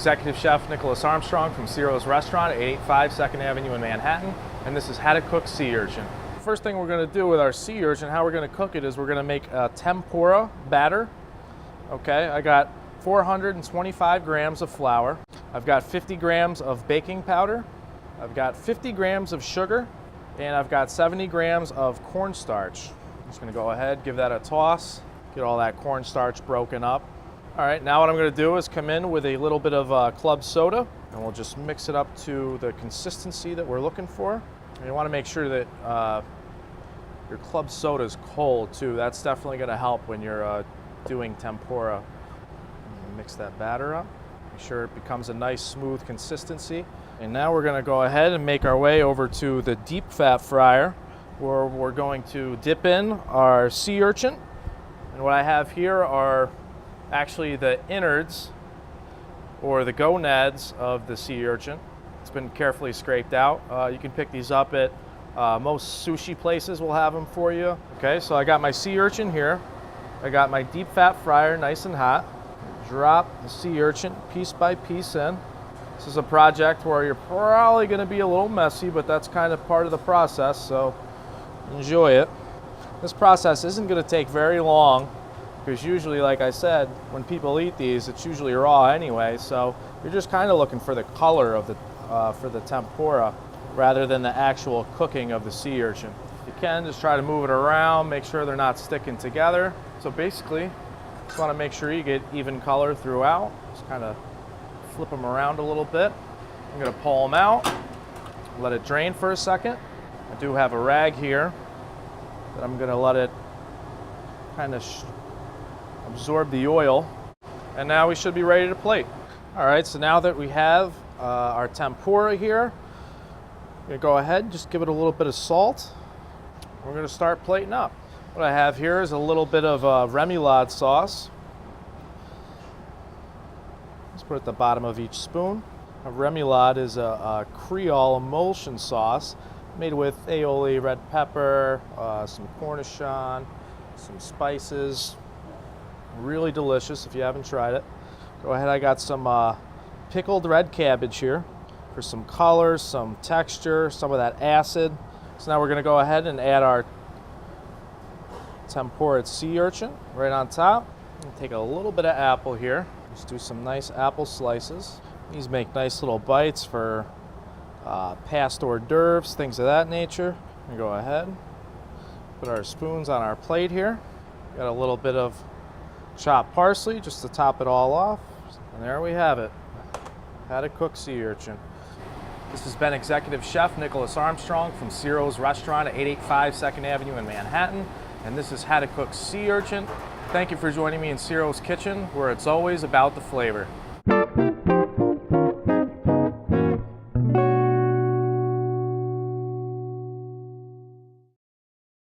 Executive Chef Nicholas Armstrong from Ciro's Restaurant at 885 2nd Avenue in Manhattan, and this is how to cook sea urchin. First thing we're going to do with our sea urchin, how we're going to cook it is we're going to make a tempura batter. Okay, I got 425 grams of flour. I've got 50 grams of baking powder. I've got 50 grams of sugar, and I've got 70 grams of cornstarch. I'm just going to go ahead, give that a toss, get all that cornstarch broken up. All right, now what I'm going to do is come in with a little bit of club soda, and we'll just mix it up to the consistency that we're looking for. And you want to make sure that your club soda is cold too. That's definitely going to help when you're doing tempura. Mix that batter up, make sure it becomes a nice smooth consistency. And now we're going to go ahead and make our way over to the deep fat fryer, where we're going to dip in our sea urchin. And what I have here are actually the innards or the gonads of the sea urchin. It's been carefully scraped out. You can pick these up at most sushi places will have them for you. Okay, so I got my sea urchin here. I got my deep fat fryer nice and hot. Drop the sea urchin piece by piece in. This is a project where you're probably going to be a little messy, but that's kind of part of the process, so enjoy it. This process isn't going to take very long, because usually, like I said, when people eat these, it's usually raw anyway, so you're just kind of looking for the color of the for the tempura rather than the actual cooking of the sea urchin. You can just try to move it around, make sure they're not sticking together. So basically, just want to make sure you get even color throughout. Just kind of flip them around a little bit. I'm going to pull them out, let it drain for a second. I do have a rag here that I'm going to let it kind of absorb the oil. And now we should be ready to plate. All right, so now that we have our tempura here, I'm going to go ahead and just give it a little bit of salt. We're going to start plating up. What I have here is a little bit of remoulade sauce. Let's put it at the bottom of each spoon. A remoulade is a Creole emulsion sauce made with aioli, red pepper, some cornichon, some spices. Really delicious if you haven't tried it. Go ahead, I got some pickled red cabbage here for some color, some texture, some of that acid. So now we're going to go ahead and add our tempura sea urchin right on top. Take a little bit of apple here. Just do some nice apple slices. These make nice little bites for past hors d'oeuvres, things of that nature. We go ahead, put our spoons on our plate here. Got a little bit of chopped parsley just to top it all off. And there we have it. How to cook sea urchin. This has been Executive Chef Nicholas Armstrong from Ciro's Restaurant at 885 2nd Avenue in Manhattan. And this is how to cook sea urchin. Thank you for joining me in Ciro's Kitchen, where it's always about the flavor.